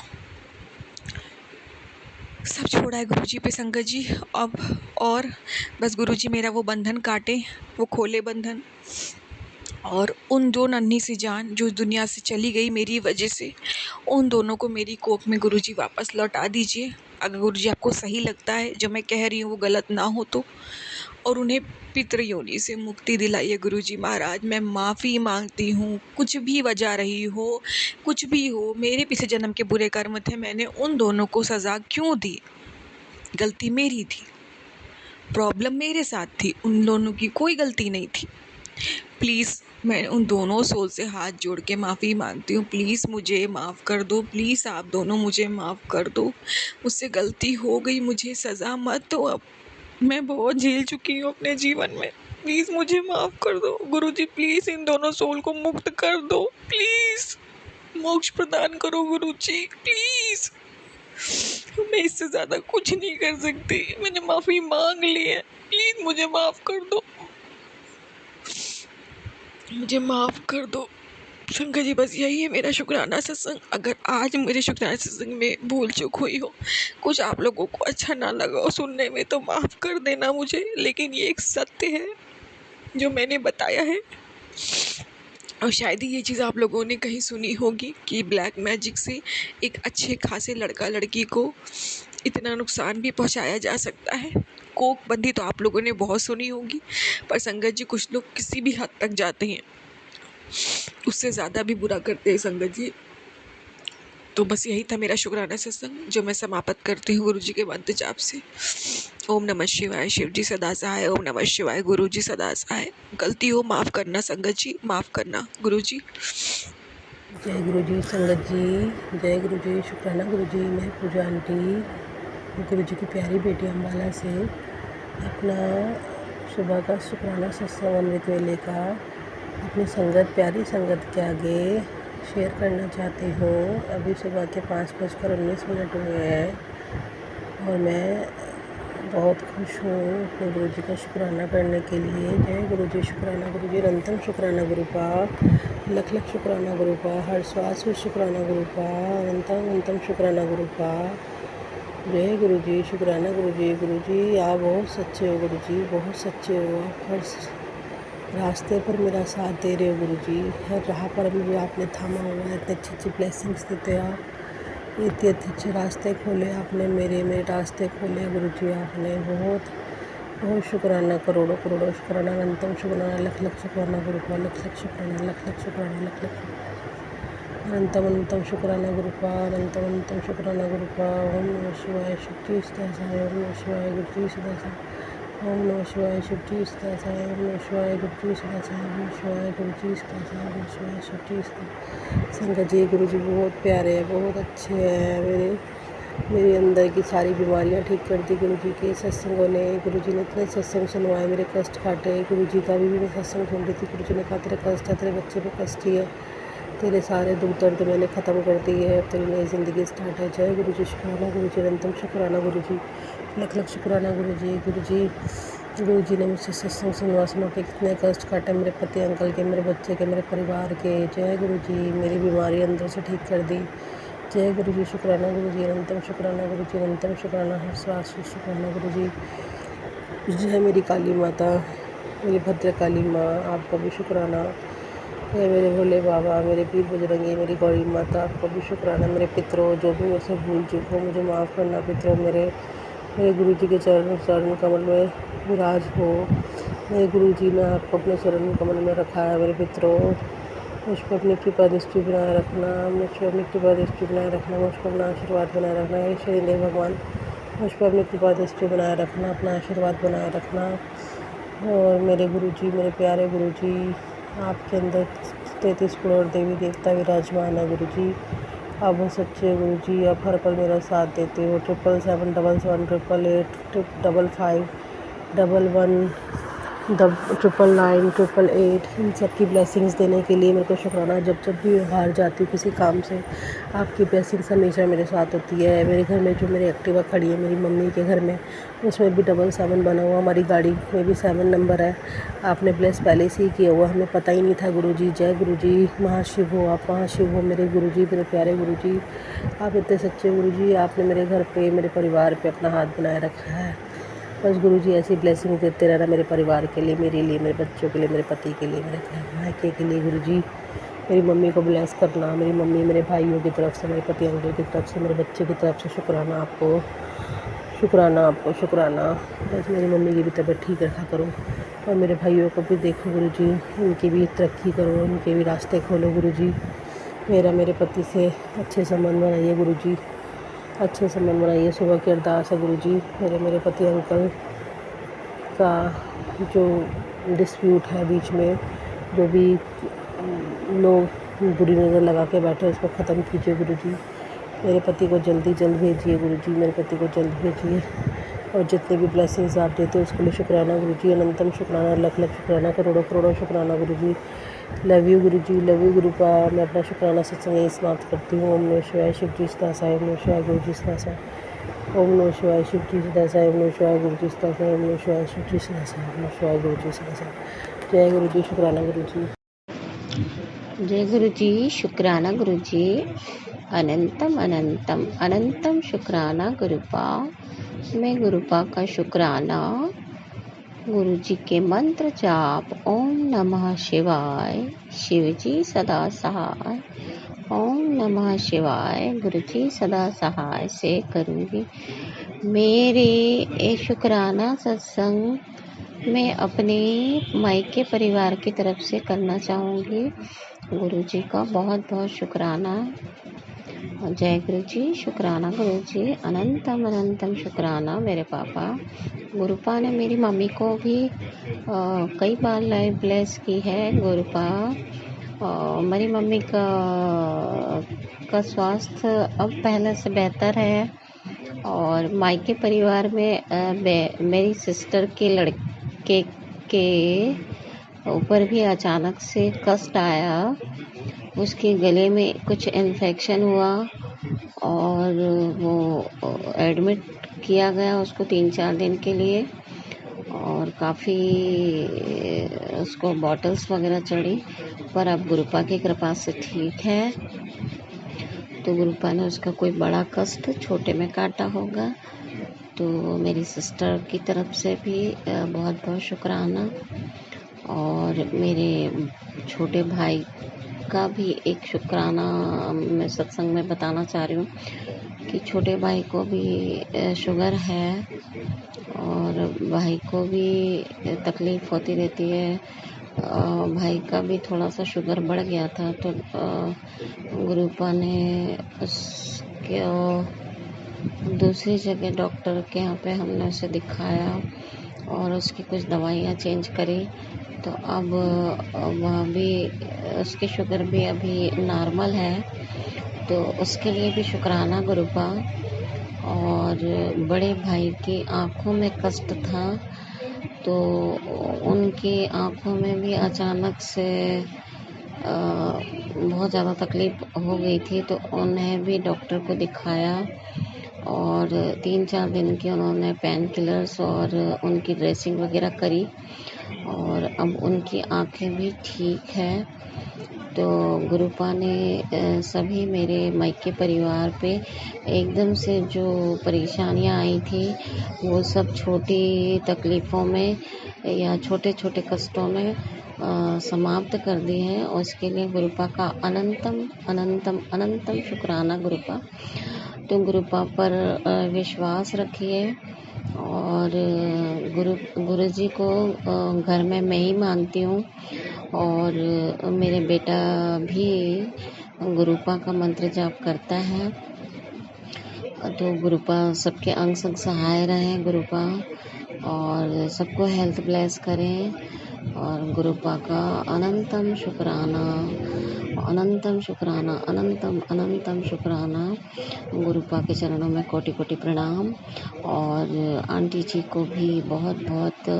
सब छोड़ा है गुरुजी पे संगत जी अब। और बस गुरुजी मेरा वो बंधन काटे, वो खोले बंधन, और उन दो नन्ही सी जान जो दुनिया से चली गई मेरी वजह से, उन दोनों को मेरी कोख में गुरुजी वापस लौटा दीजिए। अगर गुरुजी आपको सही लगता है जो मैं कह रही हूँ वो गलत ना हो तो, और उन्हें पितृ योनि से मुक्ति दिलाइए गुरुजी महाराज। मैं माफ़ी मांगती हूँ, कुछ भी वजह रही हो, कुछ भी हो, मेरे पिछले जन्म के बुरे कर्म थे, मैंने उन दोनों को सज़ा क्यों दी, गलती मेरी थी, प्रॉब्लम मेरे साथ थी, उन दोनों की कोई गलती नहीं थी। प्लीज़ मैं उन दोनों सोल से हाथ जोड़ के माफ़ी मांगती हूँ, प्लीज़ मुझे माफ़ कर दो, प्लीज़ आप दोनों मुझे माफ़ कर दो, मुझसे गलती हो गई, मुझे सज़ा मत दो। अब मैं बहुत झेल चुकी हूँ अपने जीवन में, प्लीज़ मुझे माफ़ कर दो गुरुजी, प्लीज़ इन दोनों सोल को मुक्त कर दो, प्लीज़ मोक्ष प्रदान करो गुरुजी, प्लीज़। मैं इससे ज़्यादा कुछ नहीं कर सकती, मैंने माफ़ी मांग ली है, प्लीज़ मुझे माफ़ कर दो। मुझे माफ़ कर दो संगत जी, बस यही है मेरा शुक्राना सत्संग। अगर आज मेरे शुक्राना सत्संग में भूल चूक हुई हो, कुछ आप लोगों को अच्छा ना लगा हो सुनने में, तो माफ़ कर देना मुझे, लेकिन ये एक सत्य है जो मैंने बताया है। और शायद ही ये चीज़ आप लोगों ने कहीं सुनी होगी कि ब्लैक मैजिक से एक अच्छे खासे लड़का लड़की को इतना नुकसान भी पहुंचाया जा सकता है। कोक बंदी तो आप लोगों ने बहुत सुनी होगी, पर संगत जी कुछ लोग किसी भी हद तक जाते हैं, उससे ज़्यादा भी बुरा करते हैं संगत जी। तो बस यही था मेरा शुक्राना सत्संग, जो मैं समाप्त करती हूँ गुरु जी के मंत्र जाप से। ओम नमः शिवाय, शिव जी सदा सहाय। ओम नमः शिवाय, गुरु जी सदा सहाय। गलती हो माफ़ करना संगत जी, माफ़ करना गुरु जी। जय गुरु जी संगत जी, जय गुरु जी। शुक्राना गुरु जी। मैं पूजा आंटी गुरु जी की प्यारी बेटी अम्बाला से अपना सुबह का शुक्राना सत्संग अमृत वेले का अपनी संगत, प्यारी संगत के आगे शेयर करना चाहती हूँ। अभी सुबह के 5:19 हुए हैं और मैं बहुत खुश हूँ अपने गुरु जी का शुक्राना करने के लिए। जय गुरु जी। शुक्राना गुरु जी। अनंतम शुक्राना गुरु का, लख लख शुक्राना गुरु का, हर श्वास में शुक्राना गुरु का, अनंतम अनंतम शुक्राना गुरु का। जय गुरु जी। शुक्राना गुरु जी। गुरु जी आप बहुत सच्चे हो गुरु जी, बहुत सच्चे हो। आप हर रास्ते पर मेरा साथ दे रहे हो गुरु जी, हर राह पर मुझे आपने थामा हुआ है। इतने अच्छी अच्छी ब्लेसिंग्स देते हो आप, इतने अच्छे रास्ते खोले आपने, मेरे रास्ते खोले गुरु जी आपने। बहुत बहुत शुक्राना, करोड़ों करोड़ों शुक्राना, अनंतम शुक्राना, लख लख शुक्राना गुरु का, लख लख शुक्राना, लख लख शुक्राना, लख लख अनंतम अनंतम शुक्राना गुरु का, अनंतम अनंतम शुक्राना गुरु का। ओम नमः शिवाय, शिव जी सदा सहाय। ओम नमः शिवाय, गुरु जी सदा सहाय। ओम नमः शिवाय, शिव जी सदा सहाय। ओम नमः शिवाय, गुरु जी सदा सहाय। ओम नमः शिवाय, गुरु जी सदा सहाय। ओम नमः शिवाय, शिव जी सदा। संगत जी गुरु जी बहुत प्यारे हैं, बहुत अच्छे हैं। मेरे अंदर की सारी बीमारियां ठीक कर दी गुरु जी के सत्संगों ने। गुरु जी ने इतने सत्संग सुनवाए, मेरे कष्ट काटे। गुरु जी का भी मैं सत्संग सुन रही थी। गुरु जी ने कहा तेरे कष्ट है, तेरे बच्चे पे कष्ट ही है, तेरे सारे दुख दर्द मैंने ख़त्म कर दिए है, तेरी नई ज़िंदगी स्टार्ट है। जय गुरु जी। शुक्राना गुरु जी। अनंतम शुक्राना गुरु जी, लख लख शुक्राना गुरु जी। गुरु जी ने मुझसे सत्संग सुनवा के कितने कष्ट काटे, मेरे पति अंकल के, मेरे बच्चे के, मेरे परिवार के। जय गुरु जी। मेरी बीमारी अंदर से ठीक कर दी। जय गुरु जी। शुक्राना गुरु जी। अनंतम शुक्राना गुरु जी, अनंतम शुक्राना, हर श्वास में शुक्राना गुरु जी। जय मेरी काली माता, मेरी भद्र काली माँ, आपका भी शुक्राना। जय मेरे भोले बाबा, मेरे पीर बजरंगी, मेरी गौरी माता, आपका भी शुक्राना। मेरे पितरों, जो भी मुझसे भूल चूक हो मुझे माफ़ करना पितरों। मेरे गुरु जी के चरण कमल में विराज हो। मेरे गुरु जी ने आपको अपने चरण कमल में रखा है। मेरे पितरों, मुझ पर अपनी कृपा दृष्टि बनाए रखना, मुझ पर अपनी कृपा दृष्टि बनाए रखना, मुझ पर अपना आशीर्वाद बनाए रखना। हे शनिदेव भगवान, मुझ पर अपनी कृपा दृष्टि बनाए रखना, अपना आशीर्वाद बनाए रखना। और मेरे गुरु जी, मेरे प्यारे गुरु जी, आपके अंदर 33 करोड़ देवी देवता विराजमान है गुरु जी। आप बहुत सच्चे गुरु जी, आप हर पल मेरा साथ देते हो। 777 888 555 111 999 इन सब की ब्लेसिंग्स देने के लिए मेरे को शुक्राना। जब भी बाहर जाती हूँ किसी काम से, आपकी ब्लेसिंग्स हमेशा मेरे साथ होती है। मेरे घर में जो मेरी एक्टिवा खड़ी है मेरी मम्मी के घर में, उसमें भी 777 बना हुआ, हमारी गाड़ी में भी 7 नंबर है। आपने ब्लेस पहले से ही किया हुआ, हमें पता ही नहीं था गुरु जी। जय गुरु जी। महाशिव हो आप, महाशिव हो मेरे गुरु जी, मेरे प्यारे गुरु जी। आप इतने सच्चे गुरु जी, आपने मेरे घर पे, मेरे परिवार पे अपना हाथ बनाए रखा है। बस गुरु जी ऐसी ब्लेसिंग देते रहना मेरे परिवार के लिए, मेरे लिए, मेरे बच्चों के लिए, मेरे पति के लिए, मेरे भाई के लिए गुरु जी। मेरी मम्मी को ब्लेस करना, मेरी मम्मी, मेरे भाइयों की तरफ से, मेरे पति अंकल की तरफ से, मेरे बच्चे की तरफ से शुक्राना आपको, शुक्राना आपको, शुक्राना। बस मेरी मम्मी की भी तबीयत ठीक रखा करो और मेरे भाइयों को भी देखो गुरु जी, उनकी भी तरक्की करो, उनके भी रास्ते खोलो गुरु जी। मेरे पति से अच्छे संबंध बनाइए गुरु जी, अच्छे संबंध बनाइए। सुबह की अरदास है गुरु जी, मेरे पति अंकल का जो डिस्प्यूट है बीच में, जो भी लोग बुरी नज़र लगा के बैठे उसको ख़त्म कीजिए गुरु जी। मेरे पति को जल्द भेजिए गुरु जी, मेरे पति को जल्द भेजिए। और जितने भी ब्लेसिंग्स आप देते हो उसके लिए शुक्राना गुरु जी, अनंतम शुक्राना, लख लख शुक्राना, करोड़ों करोड़ों शुक्राना गुरु जी। Love you Guru ji, love you गुरु का। मैं अपना शुक्राना सत्संग यही समाप्त करती हूँ। ओम नमः शिवाय, शिव जी सदा सहाय। ओम नमः शिवाय, गुरु जी सदा सहाय। ओम नमः शिवाय, शिव जी सदा सहाय। ओम नमः शिवाय, गुरु जी सदा सहाय। ओम नमः शिवाय, शिव जी सदा सहाय। ओम नमः शिवाय, गुरु जी सदा सहाय। जय गुरु जी। शुक्राना गुरु जी। जय गुरु जी। शुक्राना गुरु जी। अनंतम अनंतम अनंतम शुक्राना गुरुपा। मैं गुरुपा का शुक्राना। गुरु जी के मंत्र जाप ओम नमः शिवाय। शिव जी सदा सहाय। ओम नमः शिवाय। गुरु जी सदा सहाय से करूँगी। मेरे ये शुक्राना सत्संग मैं अपने मायके परिवार की तरफ से करना चाहूँगी। गुरु जी का बहुत बहुत शुक्राना। जय गुरु जी। शुक्राना गुरु जी। अनंतम अनंतम शुक्राना मेरे पापा। गुरुपा ने मेरी मम्मी को भी कई बार लाइव ब्लेस की है। गुरुपा मेरी मम्मी का स्वास्थ्य अब पहले से बेहतर है। और मायके परिवार में मेरी सिस्टर के लड़के के ऊपर भी अचानक से कष्ट आया। उसके गले में कुछ इन्फेक्शन हुआ और वो एडमिट किया गया उसको 3-4 दिन के लिए। और काफ़ी उसको बॉटल्स वगैरह चढ़ी, पर अब गुरुपा की कृपा से ठीक है। तो गुरुपा ने उसका कोई बड़ा कष्ट छोटे में काटा होगा। तो मेरी सिस्टर की तरफ से भी बहुत बहुत शुक्राना। और मेरे छोटे भाई का भी एक शुक्राना मैं सत्संग में बताना चाह रही हूँ कि छोटे भाई को भी शुगर है और भाई को भी तकलीफ़ होती रहती है। भाई का भी थोड़ा सा शुगर बढ़ गया था, तो गुरुपा ने उसके दूसरी जगह डॉक्टर के यहाँ पे हमने उसे दिखाया और उसकी कुछ दवाइयाँ चेंज करी। तो अब वह भी उसकी शुगर भी अभी नॉर्मल है। तो उसके लिए भी शुक्राना गुरुपा। और बड़े भाई की आँखों में कष्ट था, तो उनकी आँखों में भी अचानक से बहुत ज़्यादा तकलीफ़ हो गई थी। तो उन्हें भी डॉक्टर को दिखाया और 3-4 दिन की उन्होंने पेन किलर्स और उनकी ड्रेसिंग वगैरह करी और अब उनकी आँखें भी ठीक है। तो गुरुपा ने सभी मेरे मायके परिवार पे एकदम से जो परेशानियां आई थी वो सब छोटी तकलीफ़ों में या छोटे छोटे कष्टों में समाप्त कर दी है। और उसके लिए गुरुपा का अनंतम अनंतम अनंतम शुक्राना गुरुपा। तो गुरुपा पर विश्वास रखिए। और गुरु जी को घर में मैं ही मानती हूँ और मेरे बेटा भी गुरुपा का मंत्र जाप करता है। तो गुरुपा सबके अंग संग सहाय रहें गुरुपा, और सबको हेल्थ ब्लेस करें। और गुरुपा का अनंतम शुक्राना, अनंतम शुक्राना, अनंतम अनंतम शुक्राना। गुरुपा के चरणों में कोटि कोटि प्रणाम। और आंटी जी को भी बहुत बहुत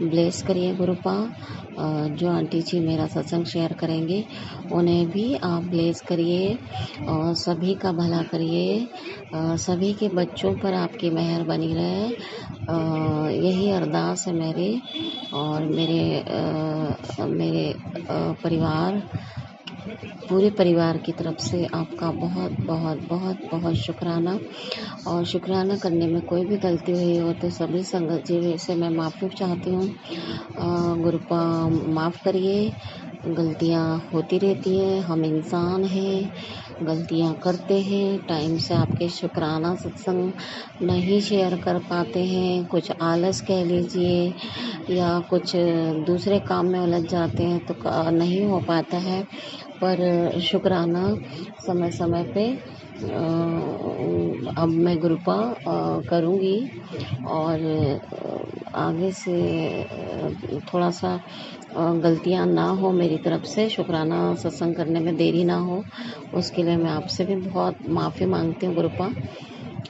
ब्लेस करिए गुरुपा। जो आंटी जी मेरा सत्संग शेयर करेंगे उन्हें भी आप ब्लेस करिए और सभी का भला करिए। सभी के बच्चों पर आपकी मेहर बनी रहे, यही अरदास है मेरी। और मेरे परिवार, पूरे परिवार की तरफ से आपका बहुत बहुत बहुत बहुत शुक्राना। और शुक्राना करने में कोई भी गलती हुई हो तो सभी संगत जी से मैं माफ़ी चाहती हूँ। गुरुपा माफ़ करिए, गलतियाँ होती रहती हैं, हम इंसान हैं, गलतियाँ करते हैं। टाइम से आपके शुक्राना सत्संग नहीं शेयर कर पाते हैं, कुछ आलस कह लीजिए या कुछ दूसरे काम में उलझ जाते हैं तो नहीं हो पाता है। पर शुक्राना समय समय पे अब मैं गुरुपा करूँगी। और आगे से थोड़ा सा गलतियाँ ना हो मेरी तरफ से, शुक्राना सत्संग करने में देरी ना हो, उसके लिए मैं आपसे भी बहुत माफ़ी मांगती हूँ गुरुपा।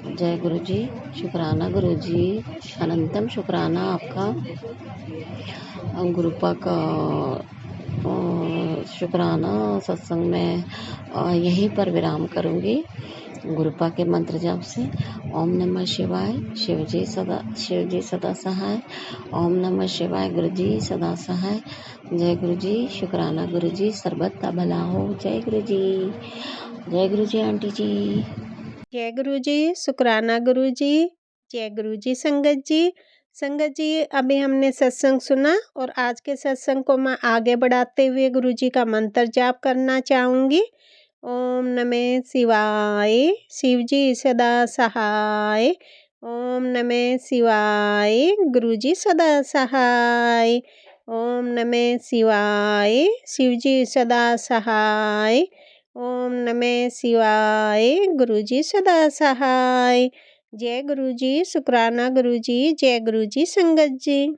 जय गुरु जी। शुक्राना गुरु जी। अनंतम शुक्राना आपका। गुरुपा का शुक्राना सत्संग में यहीं पर विराम करूँगी। गुरुपा के मंत्र जाप से ओम नमः शिवाय, शिव जी सदा सहाय। ओम नमः शिवाय, गुरु जी सदा सहाय। जय गुरु जी, शुक्राना गुरु जी, सर्बत का भला हो। जय गुरु जी, जय गुरु जी आंटी जी। जय गुरु जी, शुक्राना गुरु जी, जय गुरु जी संगत जी। संगत जी, अभी हमने सत्संग सुना और आज के सत्संग को मैं आगे बढ़ाते हुए गुरु जी का मंत्र जाप करना चाहूँगी। ओम नमः शिवाय, शिव जी सदा सहाय। ओम नमः शिवाय, गुरु जी सदा सहाय। ओम नमः शिवाय, शिव जी सदा सहाय। ओम नमः शिवाय, गुरु जी सदा सहाय। जय गुरु जी, शुक्राना गुरु जी, जय गुरु जी संगत जी।